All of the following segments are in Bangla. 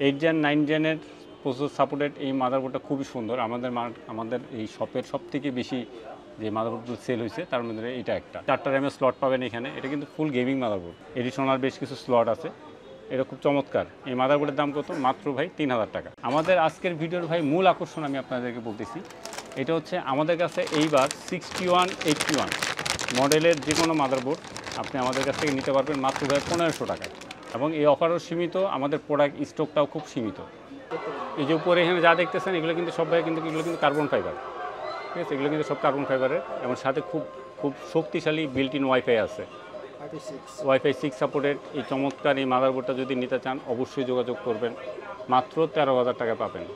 8 জেন 9 জেনের প্রসেসর সাপোর্টেড এই মাদারবোর্ডটা খুবই সুন্দর। আমাদের এই শপের সবথেকে বেশি যে মাদারবোর্ডগুলো সেল হয়েছে তার মধ্যে এটা একটা। 4টা র্যামের স্লট পাবেন এখানে। এটা কিন্তু ফুল গেমিং মাদারবোর্ড, এডিশনাল বেশ কিছু স্লট আছে। এটা খুব চমৎকার। এই মাদারবোর্ডের দাম কত? মাত্র ভাই 3000 টাকা। আমাদের আজকের ভিডিওর ভাই মূল আকর্ষণ আমি আপনাদেরকে বলতেছি, এটা হচ্ছে আমাদের কাছে এইবার 6181 মডেলের যে কোনো মাদারবোর্ড আপনি আমাদের কাছ থেকে নিতে পারবেন মাত্র ভাই 1500 টাকায়। এবং এই অফারও সীমিত, আমাদের প্রোডাক্ট স্টকটাও খুব সীমিত। এই যে উপরে এখানে যা দেখতেছেন এগুলো কিন্তু সব ভাই এগুলো কিন্তু কার্বন ফাইবার, ঠিক আছে? এগুলো কিন্তু সব কার্বন ফাইবারের এবং সাথে খুব শক্তিশালী বিল্ট ইন ওয়াইফাই আছে। ওয়াইফাই 6 সাপোর্টেড এই চমৎকার এই মাদারবোর্ডটা যদি নিতে চান অবশ্যই যোগাযোগ করবেন। মাত্র 13,000 টাকা পাবেন।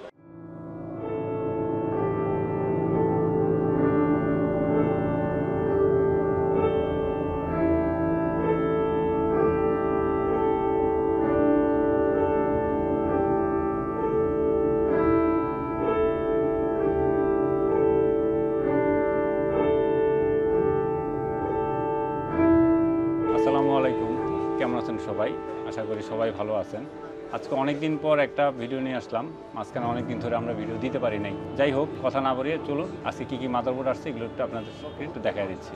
আসসালামু আলাইকুম, কেমন আছেন সবাই? আশা করি সবাই ভালো আছেন। আজকে অনেক দিন পর একটা ভিডিও নিয়ে আসলাম। মাঝখানে অনেক দিন ধরে আমরা ভিডিও দিতে পারি নাই। যাই হোক, কথা না বাড়িয়ে চলুন আজকে কী কী মাদারবোর্ড আসছে এগুলো একটু আপনাদের একটু দেখা দিচ্ছি।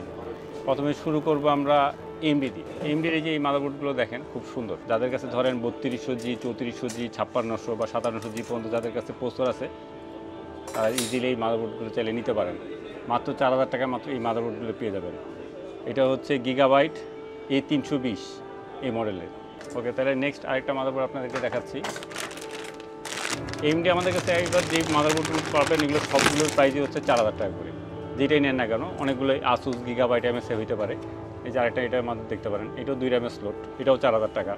প্রথমে শুরু করব আমরা এমডি দিয়ে। এমডির এই যে এই মাদারবোর্ডগুলো দেখেন খুব সুন্দর। যাদের কাছে ধরেন 3200G 3400G 5600 বা 5700G পর্যন্ত যাদের কাছে প্রসেসর আছে তারা ইজিলি এই মাদারবোর্ডগুলো চাইলে নিতে পারেন। মাত্র 4000 টাকা মাত্র এই মাদারবোর্ডগুলো পেয়ে যাবেন। এটা হচ্ছে গিগাবাইট A320 এই মডেলের। ওকে, তাহলে নেক্সট আরেকটা মাদারবোর্ড আপনাদেরকে দেখাচ্ছি। এমডি আমাদের কাছে একবার যে মাদারবোর্ডগুলো পাবেন এগুলো সবগুলোর প্রাইসই হচ্ছে 4000 টাকা করে। যেটাই নেন না কেন, অনেকগুলো আসুস গিগাবাইট এমএসএ হইতে পারে। এই যে আরেকটা এটার মাদার দেখতে পারেন, এটাও 2 র্যামের স্লট, এটাও 4000 টাকা।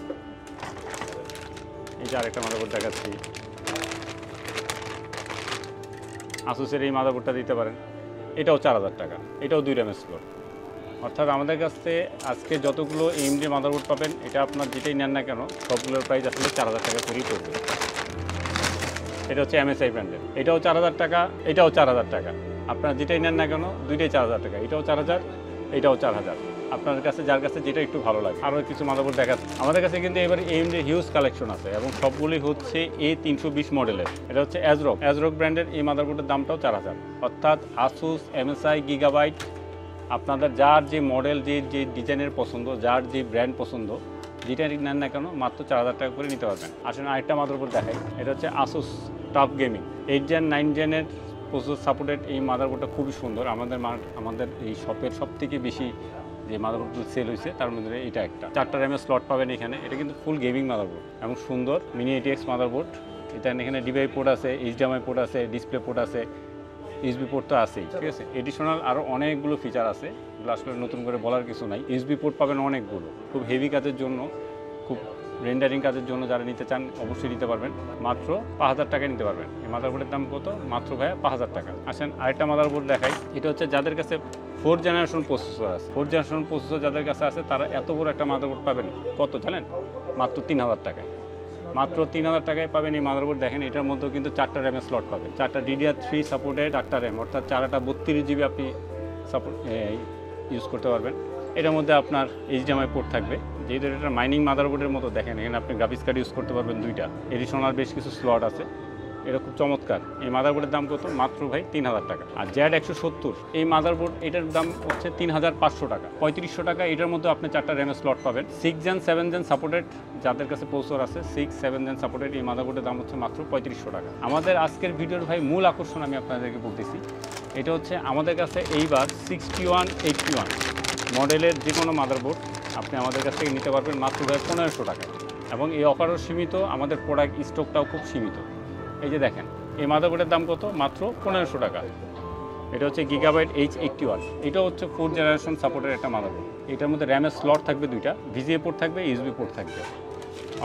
এই যে আরেকটা মাদারবোর্ড দেখাচ্ছি, আসুসের এই মাদারবোর্ডটা দিতে পারেন, এটাও 4000 টাকা, এটাও 2 র্যামের স্লট। অর্থাৎ আমাদের কাছে আজকে যতগুলো এমডি মাদারবোর্ড পাবেন এটা আপনার যেটাই নেন না কেন সবগুলোর প্রাইস আসলে 4000 টাকা করেই পড়বে। এটা হচ্ছে এমএসআই ব্র্যান্ডের, এটাও 4000 টাকা, এটাও 4000 টাকা। আপনার যেটাই নেন না কেন দুইটাই 4000 টাকা, এটাও 4000, এটাও 4000। আপনার কাছে যার কাছে যেটা একটু ভালো লাগে। আরও কিছু মাদারবোর্ড দেখাচ্ছে আমাদের কাছে, কিন্তু এবার এমডি হিউজ কালেকশন আছে এবং সবগুলোই হচ্ছে A320 মডেলের। এটা হচ্ছে অ্যাজরক ব্র্যান্ডের এই মাদারবোর্ডের দামটাও 4000। অর্থাৎ আসুস, এমএসআই, গিগাবাইট, আপনাদের যার যে মডেল, যে ডিজাইনের পছন্দ, যার যে ব্র্যান্ড পছন্দ, যেটা নেন না কেন মাত্র 4000 টাকা করে নিতে পারবেন। আসলে আরেকটা মাদারবোর্ড দেখাই, এটা হচ্ছে আসুস টাফ গেমিং 8 জেন 9 জেনের প্রসেসর সাপোর্টেড এই মাদারবোর্ডটা খুবই সুন্দর। আমাদের এই শপের সবথেকে বেশি যে মাদারবোর্ডগুলো সেল হয়েছে তার মধ্যে এটা একটা। 4টা র্যামের স্লট পাবেন এখানে। এটা কিন্তু ফুল গেমিং মাদারবোর্ড এবং সুন্দর মিনি ATX মাদারবোর্ড। এটা এখানে ডিভাই পোর্ট আছে, HDMI পোর্ট আছে, ডিসপ্লে পোর্ট আছে, USB পোর্ট তো আছেই, ঠিক আছে? এডিশনাল আরও অনেকগুলো ফিচার আছে, এগুলো আসলে নতুন করে বলার কিছু নাই। USB পোর্ট পাবেন অনেকগুলো, খুব হেভি কাজের জন্য, খুব রেন্ডারিং কাজের জন্য যারা নিতে চান অবশ্যই নিতে পারবেন। মাত্র 5000 টাকায় নিতে পারবেন। এই মাদারবোর্ডের দাম কত? মাত্র ভাইয়া 5000 টাকা। আসেন আরেকটা মাদারবোর্ড দেখাই। এটা হচ্ছে যাদের কাছে 4th জেনারেশন প্রসেসর আছে, 4th জেনারেশন প্রসেসর যাদের কাছে আছে তারা এত বড় একটা মাদারবোর্ড পাবেন কত জানেন? মাত্র 3000 টাকায়। মাত্র 3000 টাকায় পাবেন এই মাদারবোর্ড। দেখেন এটার মধ্যেও কিন্তু 4টা র্যামের স্লট পাবেন, 4টা DDR3 সাপোর্টেড 8টা র্যাম, অর্থাৎ 4টা 32GB আপনি ইউজ করতে পারবেন। এটার মধ্যে আপনার HDMI পোর্ট থাকবে, যেহেতু এটা মাইনিং মাদারবোর্ডের মতো। দেখেন এখানে আপনি গ্রাফিক্স কার্ড ইউজ করতে পারবেন 2টা, এডিশনাল বেশ কিছু স্লট আছে। এটা খুব চমৎকার। এই মাদারবোর্ডের দাম কত? মাত্র ভাই 3000 টাকা। আর Z170 এই মাদারবোর্ড, এটার দাম হচ্ছে 3500 টাকা, 3500 টাকা। এটার মধ্যে আপনি 4টা র্যামের স্লট পাবেন, 6 জেন 7 জেন সাপোর্টেড যাদের কাছে প্রসেসর আছে, 6 7 জেন সাপোর্টেড এই মাদারবোর্ডের দাম হচ্ছে মাত্র 3500 টাকা। আমাদের আজকের ভিডিওর ভাই মূল আকর্ষণ আমি আপনাদেরকে বলতেছি, এটা হচ্ছে আমাদের কাছে এইবার 6181 মডেলের যে কোনো মাদারবোর্ড আপনি আমাদের কাছ থেকে নিতে পারবেন মাত্র ভাই 1500 টাকা। এবং এই অফারও সীমিত, আমাদের প্রোডাক্ট স্টকটাও খুব সীমিত। এই যে দেখেন এই মাদারবোর্ডের দাম কত? মাত্র 1500 টাকা। এটা হচ্ছে গিগাবাইট H81, এটা হচ্ছে 4th জেনারেশন সাপোর্টের একটা মাদারবোর্ড। এটার মধ্যে র্যামের স্লট থাকবে 2টা, VGA পোর্ট থাকবে, USB পোর্ট থাকবে।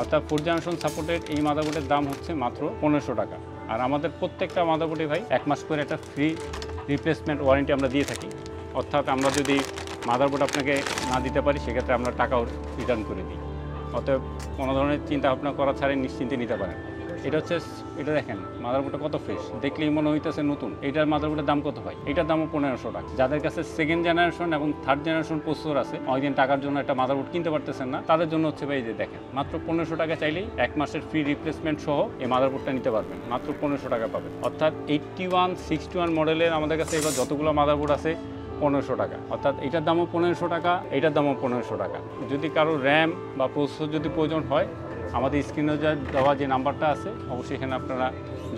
অর্থাৎ 4th জেনারেশন সাপোর্টের এই মাদারবোর্ডের দাম হচ্ছে মাত্র 1500 টাকা। আর আমাদের প্রত্যেকটা মাদারবোর্ডে ভাই 1 মাস করে একটা ফ্রি রিপ্লেসমেন্ট ওয়ারেন্টি আমরা দিয়ে থাকি। অর্থাৎ আমরা যদি মাদারবোর্ড আপনাকে না দিতে পারি সেক্ষেত্রে আমরা টাকাও রিটার্ন করে দিই। অতএব কোনো ধরনের চিন্তা ভাবনা করা ছাড়াই নিশ্চিন্তে নিতে পারেন। এটা হচ্ছে, এটা দেখেন মাদারবোর্ডটা কত ফ্রেশ, দেখলেই মনে হইতেছে নতুন। এটার মাদারবোর্ডের দাম কত ভাই? এটার দামও 1500 টাকা। যাদের কাছে সেকেন্ড জেনারেশন এবং থার্ড জেনারেশন প্রসেসর আছে, অনেকদিন টাকার জন্য একটা মাদারবোর্ড কিনতে পারতেছেন না, তাদের জন্য হচ্ছে ভাই যে দেখেন মাত্র 1500 টাকা চাইলেই 1 মাসের ফ্রি রিপ্লেসমেন্ট সহ এই মাদারবোর্ডটা নিতে পারবেন, মাত্র 1500 টাকা পাবেন। অর্থাৎ 81, 61 মডেলের আমাদের কাছে এবার যতগুলো মাদারবোর্ড আছে 1500 টাকা, অর্থাৎ এটার দামও 1500 টাকা, এটার দামও 1500 টাকা। যদি কারো র্যাম বা প্রসেসর যদি প্রয়োজন হয়, আমাদের স্ক্রিনে দেওয়া যে নাম্বারটা আছে অবশ্যই এখানে আপনারা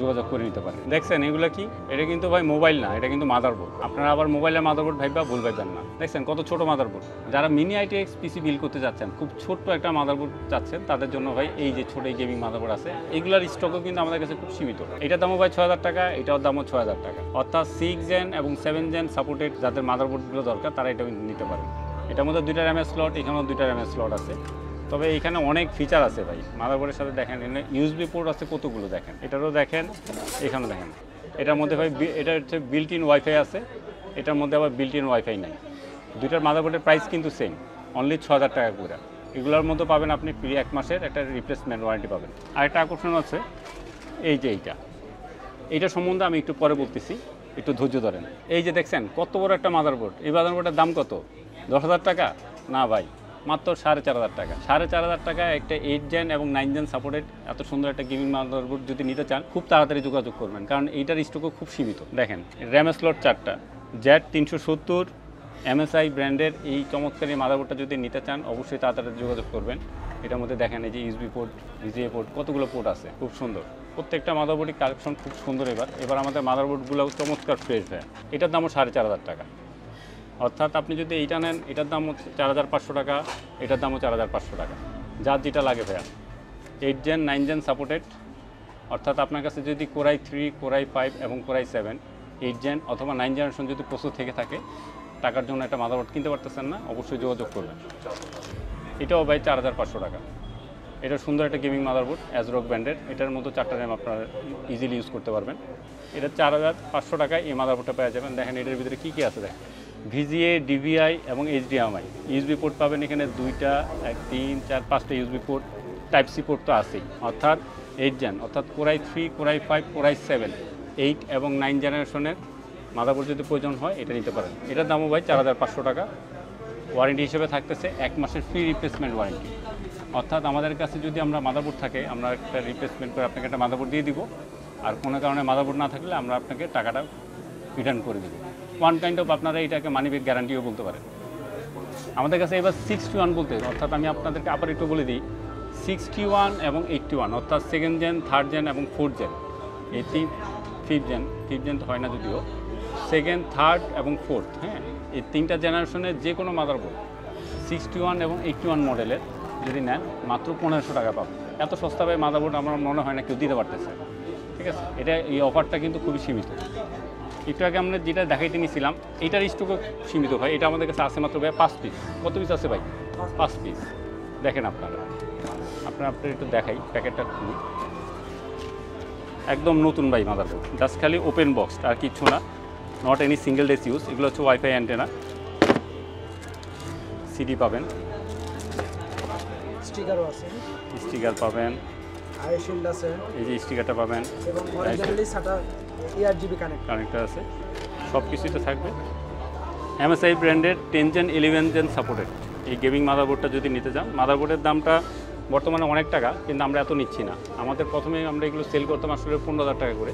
যোগাযোগ করে নিতে পারেন। দেখছেন এগুলো কি? এটা কিন্তু ভাই মোবাইল না, এটা কিন্তু মাদারবোর্ড। আপনারা আবার মোবাইলের মাদারবোর্ড ভাইবা ভুল ভাইবেন না। দেখছেন কত ছোট মাদারবোর্ড। যারা মিনি ITX পিসি বিল করতে যাচ্ছেন, খুব ছোট্ট একটা মাদারবোর্ড চাচ্ছেন, তাদের জন্য ভাই এই যে ছোট এই গেমিং মাদারবোর্ড আছে, এগুলোর স্টকও কিন্তু আমাদের কাছে খুব সীমিত। এটার দামও ভাই 6000 টাকা, এটার দামও 6000 টাকা। অর্থাৎ 6 জেন এবং 7 জেন সাপোর্টেড যাদের মাদারবোর্ডগুলো দরকার তারা এটা নিতে পারেন। এটার মধ্যে 2টা র্যামের স্লট, এখানেও 2টা র্যামের স্লট আছে। তবে এখানে অনেক ফিচার আছে ভাই মাদারবোর্ডের সাথে। দেখেন এখানে USB পোর্ট আছে কতগুলো, দেখেন এটারও দেখেন, এখানেও দেখেন। এটার মধ্যে ভাই এটা হচ্ছে বিল্ট ইন ওয়াইফাই আছে, এটার মধ্যে আবার বিল্ট ইন ওয়াইফাই নাই। দুইটার মাদারবোর্ডের প্রাইস কিন্তু সেম, অনলি 6000 টাকা করে। এগুলোর মধ্যে পাবেন আপনি ফ্রি 1 মাসের একটা রিপ্লেসমেন্ট ওয়ারেন্টি পাবেন। আরেকটা আকর্ষণ আছে এই যে এইটা সম্বন্ধে আমি একটু পরে বলতেছি, একটু ধৈর্য ধরেন। এই যে দেখছেন কত বড় একটা মাদারবোর্ড, এই মাদারবোর্ডের দাম কত? 10000 টাকা? না ভাই, মাত্র 4500 টাকা। 4500 টাকা একটা 8 জেন এবং 9 জেন সাপোর্টেড এত সুন্দর একটা গেমিং মাদারবোর্ড যদি নিতে চান, খুব তাড়াতাড়ি যোগাযোগ করবেন, কারণ এইটার স্টকও খুব সীমিত। দেখেন র্যাম স্লট 4টা, Z370 MSI ব্র্যান্ডের এই চমৎকার এই মাদারবোর্ডটা যদি নিতে চান অবশ্যই তাড়াতাড়ি যোগাযোগ করবেন। এটার মধ্যে দেখেন এই যে USB পোর্ট, VGA পোর্ট, কতগুলো পোর্ট আছে, খুব সুন্দর। প্রত্যেকটা মাদারবোর্ডের কালেকশন খুব সুন্দর। এবার আমাদের মাদারবোর্ডগুলো চমৎকার ফ্রেশ হয়। এটার দামও 4500 টাকা। অর্থাৎ আপনি যদি এইটা নেন, এটার দাম হচ্ছে 4500 টাকা, এটার দামও 4500 টাকা। যার যেটা লাগে ভাইয়া। 8 জেন 9 জেন সাপোর্টেড, অর্থাৎ আপনার কাছে যদি কোরাই 3, কোরাই 5 এবং কোরাই 7, 8 জেন অথবা 9 জেনারেশন যদি প্রসেসর থেকে থাকে, টাকার জন্য একটা মাদারবোর্ড কিনতে পারতেছেন না, অবশ্যই যোগাযোগ করবেন। এটাও ভাই 4500 টাকা। এটা সুন্দর একটা গেমিং মাদারবোর্ড, অ্যাজরক ব্র্যান্ডের। এটার মতো 4টা র্যাম আপনারা ইজিলি ইউজ করতে পারবেন। এটা 4500 টাকায় এই মাদারবোর্ডটা পেয়ে যাবেন। দেখেন এটার ভিতরে কী কী আছে, দেখেন VGA, DVI এবং HDMI। USB পোর্ট পাবেন এখানে 2টা, 1, 3, 4, 5টা USB port. Type C port তো আছেই। অর্থাৎ 8 জেন, অর্থাৎ কোরাই 3, কোরাই 5, কোরাই 7, 8 এবং 9 জেনারেশনের মাদারবোর্ড যদি প্রয়োজন হয় এটা নিতে পারেন। এটার দামও ভাই 4500 টাকা। ওয়ারেন্টি হিসেবে থাকতেছে 1 মাসের ফ্রি রিপ্লেসমেন্ট ওয়ারেন্টি। অর্থাৎ আমাদের কাছে যদি আমরা মাদারবোর্ড থাকে, আমরা একটা রিপ্লেসমেন্ট করে আপনাকে একটা মাদারবোর্ড দিয়ে দিব, আর কোনো কারণে মাদারবোর্ড না থাকলে আমরা আপনাকে টাকাটা রিটার্ন করে দেবো। ওয়ান কাইন্ড অফ আপনারা এটাকে মানি ব্যাক গ্যারান্টিও বলতে পারেন। আমাদের কাছে এবার 61 বলতে, অর্থাৎ আমি আপনাদেরকে আবার একটু বলে দিই, 61 এবং 81, অর্থাৎ 2nd জেন, 3rd জেন এবং 4th জেন, এই 5th জেন তো হয় না যদিও, 2nd, 3rd এবং 4th, হ্যাঁ, এই 3টা জেনারেশনের যে কোনো মাদারবোর্ড 61 এবং 81 মডেলের যদি নেন মাত্র 1500 টাকা পাবেন। এত সস্তাভাবে মাদারবোর্ড আমার মনে হয় না কেউ দিতে পারতেছে। ঠিক আছে, এটা এই অফারটা কিন্তু খুবই সীমিত। একটু আগে আমরা যেটা দেখাইতে নিয়েছিলাম, এইটার স্টকও সীমিত ভাই। এটা আমাদের কাছে আছে মাত্র ভাই 5 পিস। কত পিস আছে ভাই? 5 পিস। দেখেন আপনারা একটু দেখাই, প্যাকেটটা খুলি। একদম নতুন ভাই মাদারবোর্ড, জাস্ট খালি ওপেন বক্স আর কিচ্ছু না, not any single day's use. এগুলো হচ্ছে ওয়াইফাই অ্যান্টেনা। সিডি পাবেন, স্টিকারও আছে, স্টিকার পাবেন, আই শিল্ড আছে, এই যে স্টিকারটা পাবেন, এবং অরিজিনালি সাটা ARGB কানেক্টর আছে, সব কিছুই তো থাকবে। MSI ব্র্যান্ডের 10 জেন 11 জেন সাপোর্টেড এই গেমিং মাদারবোর্ডটা যদি নিতে চান, মাদারবোর্ডের দামটা বর্তমানে অনেক টাকা, কিন্তু আমরা এত নিচ্ছি না। আমাদের প্রথমে আমরা এগুলো সেল করতাম আসলে 15000 টাকা করে,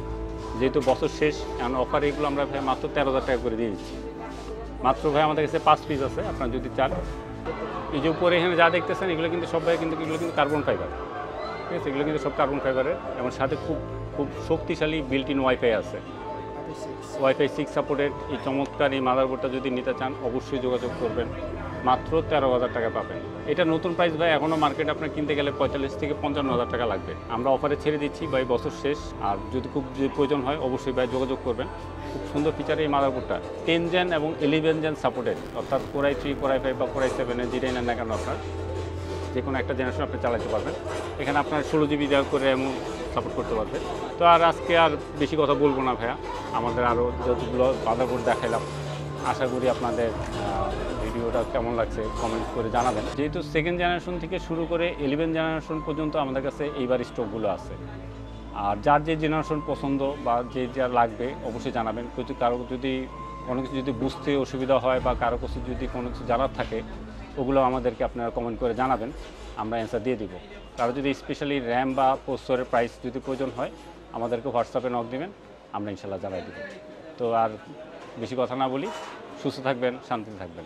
যেহেতু বছর শেষ এখন অফার, এগুলো আমরা ভাই মাত্র 13000 টাকা করে দিয়ে দিচ্ছি। মাত্র ভাই আমাদের কাছে 5 পিস আছে, আপনারা যদি চান। এই যে উপরে এখানে যা দেখতেছেন এগুলো কিন্তু সব ভাই কিন্তু এগুলো কিন্তু কার্বন ফাইবার। ঠিক আছে, এগুলো কিন্তু সব কার্বন ফাইবারের, এবং সাথে খুব শক্তিশালী বিল্ট ইন ওয়াইফাই আছে। ওয়াইফাই 6 সাপোর্টেড এই চমৎকার এই মাদারবোর্ডটা যদি নিতে চান অবশ্যই যোগাযোগ করবেন। মাত্র 13000 টাকা পাবেন। এটা নতুন প্রাইস ভাই, এখনও মার্কেটে আপনার কিনতে গেলে 45 থেকে 55000 টাকা লাগবে। আমরা অফারে ছেড়ে দিচ্ছি ভাই, বছর শেষ। আর যদি প্রয়োজন হয় অবশ্যই ভাই যোগাযোগ করবেন। খুব সুন্দর ফিচার এই মাদারবোর্ডটা। 10 জেন এবং 11 জেন সাপোর্টেড, অর্থাৎ কোরাই 3, কোরাই 5 বা কোরাই 7 যেটাই নেন না কেন আপনার যে কোনো একটা জেনারেশন আপনি চালাতে পারবেন। এখানে আপনার 16 GB করে এমন সাপোর্ট করতে পারবেন। তো আর আজকে আর বেশি কথা বলবো না ভাইয়া, আমাদের আরও যতগুলো মাদারবোর্ড দেখাইলাম, আশা করি আপনাদের ভিডিওটা কেমন লাগছে কমেন্ট করে জানাবেন। যেহেতু 2nd জেনারেশন থেকে শুরু করে 11 জেনারেশন পর্যন্ত আমাদের কাছে এইবার স্টকগুলো আছে। আর যার যে জেনারেশন পছন্দ বা যে যা লাগবে অবশ্যই জানাবেন। কিন্তু কারো যদি কোনো কিছু যদি বুঝতে অসুবিধা হয় বা কারো কিছু যদি কোনো কিছু জানার থাকে, ওগুলো আমাদেরকে আপনারা কমেন্ট করে জানাবেন, আমরা অ্যান্সার দিয়ে দিব। কারো যদি স্পেশালি র্যাম বা প্রসেসরের প্রাইস যদি প্রয়োজন হয়, আমাদেরকে হোয়াটসঅ্যাপে নক দিবেন, আমরা ইনশাল্লাহ জানাই দেব। তো আর বেশি কথা না বলি, সুস্থ থাকবেন, শান্তিতে থাকবেন।